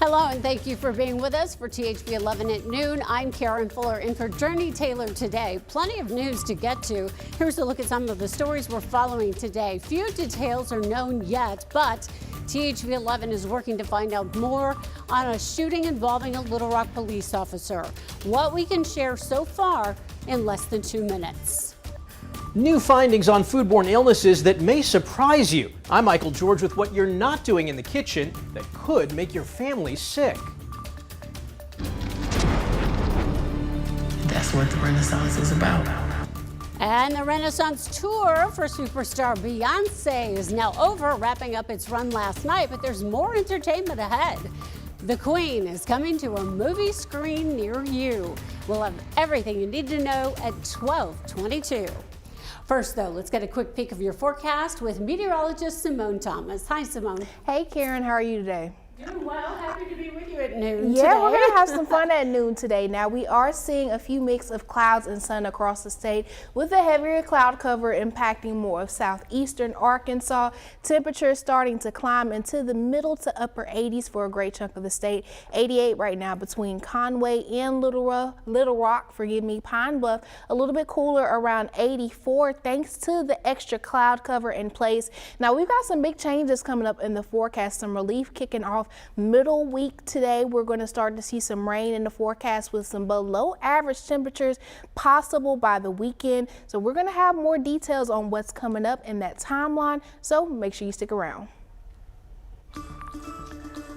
Hello, and thank you for being with us for THV 11 at noon. I'm Karen Fuller in for Journey Taylor today. Plenty of news to get to. Here's a look at some of the stories we're following today. Few details are known yet, but THV 11 is working to find out more on a shooting involving a Little Rock police officer. What we can share so far in less than 2 minutes. New findings on foodborne illnesses that may surprise you. I'm Michael George with what you're not doing in the kitchen that could make your family sick. That's what the Renaissance is about. And the Renaissance tour for superstar Beyonce is now over, wrapping up its run last night, but there's more entertainment ahead. The Queen is coming to a movie screen near you. We'll have everything you need to know at 12:22. First, though, let's get a quick peek of your forecast with meteorologist Simone Thomas. Hi, Simone. Hey, Karen, how are you today? Doing well. Happy to be with you at noon Yeah, today. we're going to have some fun at noon today. Now, we are seeing a few mix of clouds and sun across the state with a heavier cloud cover impacting more of southeastern Arkansas. Temperatures starting to climb into the middle to upper 80s for a great chunk of the state. 88 right now between Conway and Little Rock, Pine Bluff. A little bit cooler around 84 thanks to the extra cloud cover in place. Now, we've got some big changes coming up in the forecast, some relief kicking off middle week today. We're going to start to see some rain in the forecast with some below average temperatures possible by the weekend. So we're going to have more details on what's coming up in that timeline. So make sure you stick around.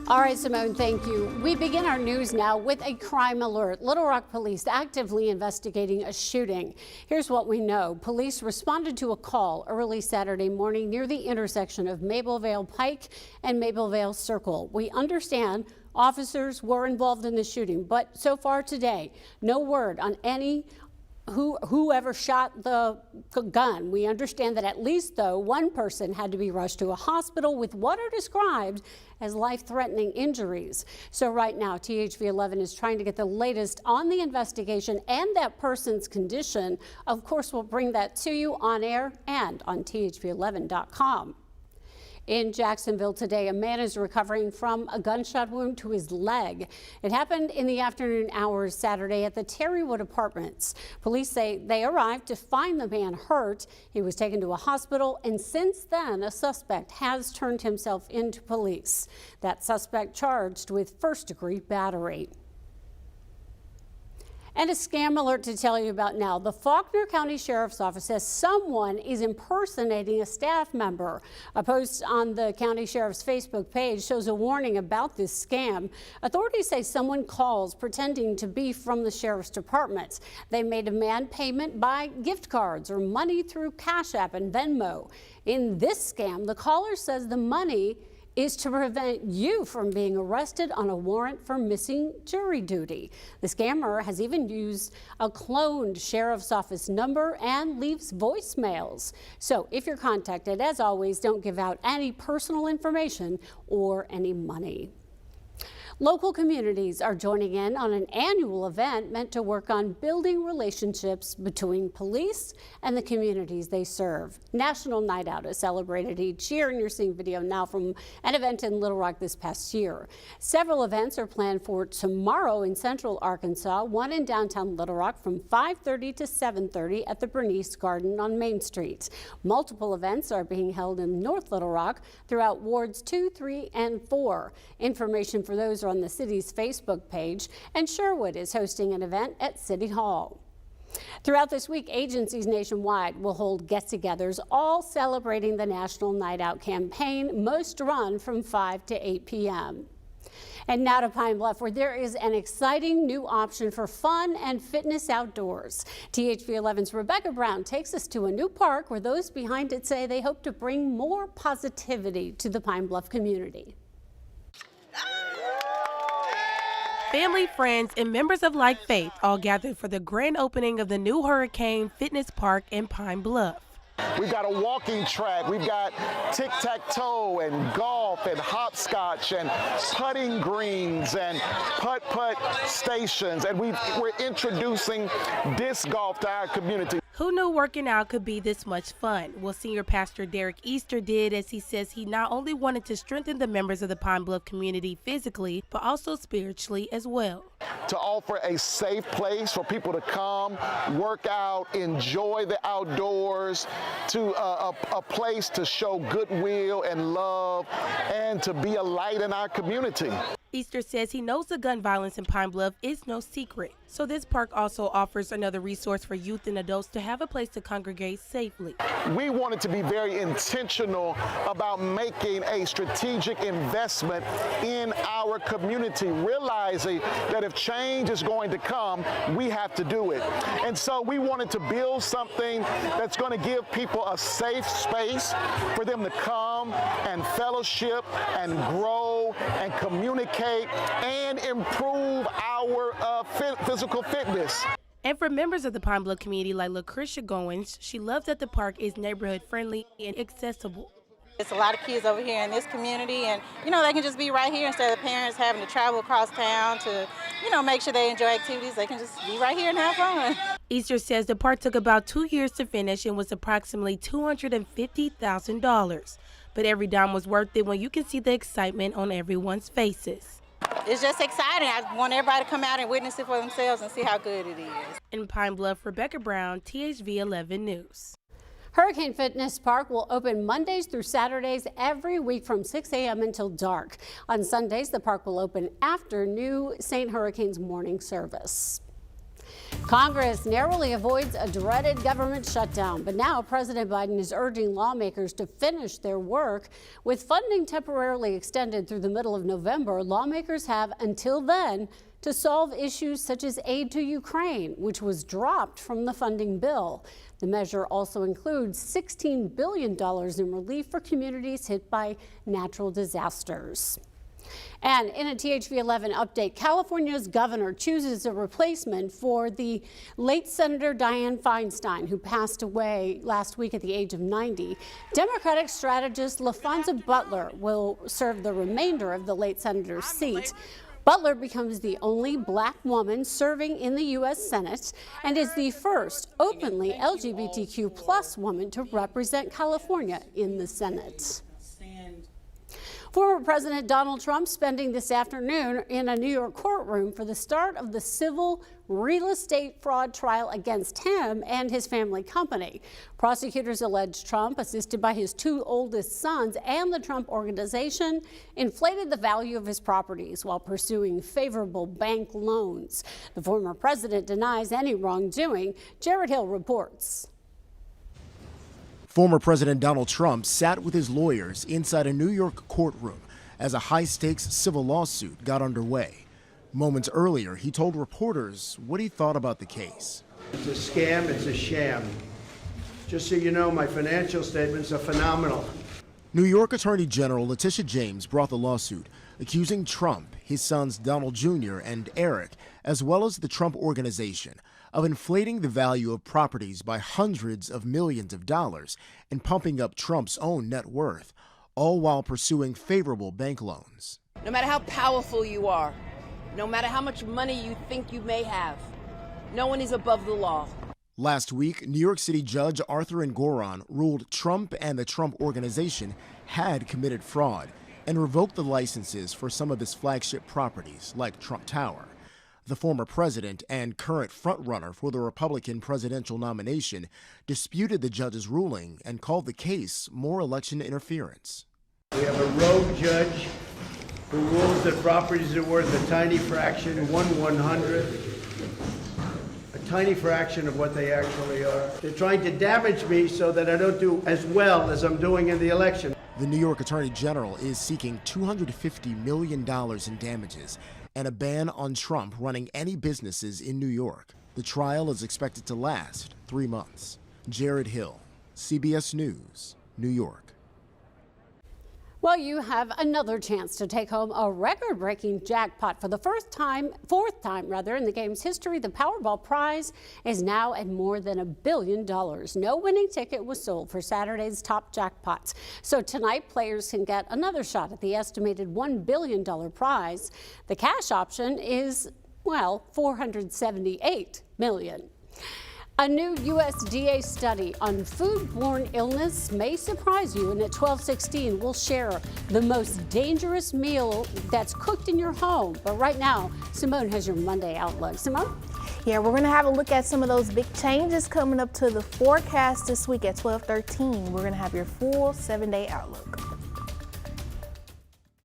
All right, Simone, thank you. We begin our news now with a crime alert. Little Rock police actively investigating a shooting. Here's what we know. Police responded to a call early Saturday morning near the intersection of Maplevale Pike and Maplevale Circle. We understand officers were involved in the shooting, but so far today, no word on whoever shot the gun. We understand that at least, though, one person had to be rushed to a hospital with what are described as life-threatening injuries. So right now, THV 11 is trying to get the latest on the investigation and that person's condition. Of course, we'll bring that to you on air and on THV11.com. In Jacksonville today, a man is recovering from a gunshot wound to his leg. It happened in the afternoon hours Saturday at the Terrywood Apartments. Police say they arrived to find the man hurt. He was taken to a hospital, and since then, a suspect has turned himself into police. That suspect charged with first-degree battery. And a scam alert to tell you about now. The Faulkner County Sheriff's Office says someone is impersonating a staff member. A post on the county sheriff's Facebook page shows a warning about this scam. Authorities say someone calls pretending to be from the sheriff's department. They may demand payment by gift cards or money through Cash App and Venmo. In this scam, the caller says the money is to prevent you from being arrested on a warrant for missing jury duty. The scammer has even used a cloned sheriff's office number and leaves voicemails. So if you're contacted, as always, don't give out any personal information or any money. Local communities are joining in on an annual event meant to work on building relationships between police and the communities they serve. National Night Out is celebrated each year, and you're seeing video now from an event in Little Rock this past year. Several events are planned for tomorrow in Central Arkansas, one in downtown Little Rock from 5:30 to 7:30 at the Bernice Garden on Main Street. Multiple events are being held in North Little Rock throughout wards 2, 3, and 4. Information for those are on the city's Facebook page, and Sherwood is hosting an event at City Hall. Throughout this week, agencies nationwide will hold get-togethers, all celebrating the National Night Out campaign, most run from 5 to 8 p.m. And now to Pine Bluff, where there is an exciting new option for fun and fitness outdoors. THV 11's Rebecca Brown takes us to a new park where those behind it say they hope to bring more positivity to the Pine Bluff community. Family, friends, and members of Like Faith all gathered for the grand opening of the new Hurricane Fitness Park in Pine Bluff. We've got a walking track, we've got tic-tac-toe and golf and hopscotch and putting greens and putt-putt stations, and we're introducing disc golf to our community. Who knew working out could be this much fun? Well, Senior Pastor Derek Easter did, as he says he not only wanted to strengthen the members of the Pine Bluff community physically, but also spiritually as well. To offer a safe place for people to come, work out, enjoy the outdoors, to a place to show goodwill and love, and to be a light in our community. Easter says he knows the gun violence in Pine Bluff is no secret, so this park also offers another resource for youth and adults to have a place to congregate safely. We wanted to be very intentional about making a strategic investment in our community, realizing that if change is going to come, we have to do it. And so we wanted to build something that's going to give people a safe space for them to come and fellowship and grow and communicate and improve our physical fitness. And for members of the Pine Bluff community like LaCrisha Goins, she loves that the park is neighborhood friendly and accessible. It's a lot of kids over here in this community, and they can just be right here instead of parents having to travel across town to make sure they enjoy activities. They can just be right here and have fun. Easter says the park took about 2 years to finish and was approximately $250,000. But every dime was worth it when you can see the excitement on everyone's faces. It's just exciting. I want everybody to come out and witness it for themselves and see how good it is. In Pine Bluff, Rebecca Brown, THV 11 News. Hurricane Fitness Park will open Mondays through Saturdays every week from 6 a.m. until dark. On Sundays, the park will open after new St. Hurricane's morning service. Congress narrowly avoids a dreaded government shutdown, but now President Biden is urging lawmakers to finish their work. With funding temporarily extended through the middle of November, lawmakers have until then to solve issues such as aid to Ukraine, which was dropped from the funding bill. The measure also includes $16 billion in relief for communities hit by natural disasters. And in a THV 11 update, California's governor chooses a replacement for the late Senator Dianne Feinstein, who passed away last week at the age of 90. Democratic strategist LaFonza Butler will serve the remainder of the late senator's seat. Butler becomes the only black woman serving in the U.S. Senate and is the first openly LGBTQ+ woman to represent California in the Senate. Former President Donald Trump spending this afternoon in a New York courtroom for the start of the civil real estate fraud trial against him and his family company. Prosecutors allege Trump, assisted by his 2 oldest sons and the Trump Organization, inflated the value of his properties while pursuing favorable bank loans. The former president denies any wrongdoing. Jared Hill reports. Former President Donald Trump sat with his lawyers inside a New York courtroom as a high-stakes civil lawsuit got underway. Moments earlier, he told reporters what he thought about the case. It's a scam, it's a sham. Just so you know, my financial statements are phenomenal. New York Attorney General Letitia James brought the lawsuit, accusing Trump, his sons Donald Jr. and Eric, as well as the Trump Organization, of inflating the value of properties by hundreds of millions of dollars and pumping up Trump's own net worth, all while pursuing favorable bank loans. No matter how powerful you are, no matter how much money you think you may have, no one is above the law. Last week, New York City Judge Arthur Engoron ruled Trump and the Trump Organization had committed fraud and revoked the licenses for some of his flagship properties, like Trump Tower. The former president and current frontrunner for the Republican presidential nomination disputed the judge's ruling and called the case more election interference. We have a rogue judge who rules that properties are worth a tiny fraction, 1/100th, a tiny fraction of what they actually are. They're trying to damage me so that I don't do as well as I'm doing in the election. The New York Attorney General is seeking $250 million in damages and a ban on Trump running any businesses in New York. The trial is expected to last 3 months. Jared Hill, CBS News, New York. Well, you have another chance to take home a record-breaking jackpot. For the fourth time in the game's history, the Powerball prize is now at more than $1 billion. No winning ticket was sold for Saturday's top jackpots. So tonight, players can get another shot at the estimated $1 billion prize. The cash option is, well, $478 million. A new USDA study on foodborne illness may surprise you, and at 12:16 we'll share the most dangerous meal that's cooked in your home. But right now, Simone has your Monday outlook. Simone? Yeah, we're going to have a look at some of those big changes coming up to the forecast this week at 12:13. We're going to have your full 7-day outlook.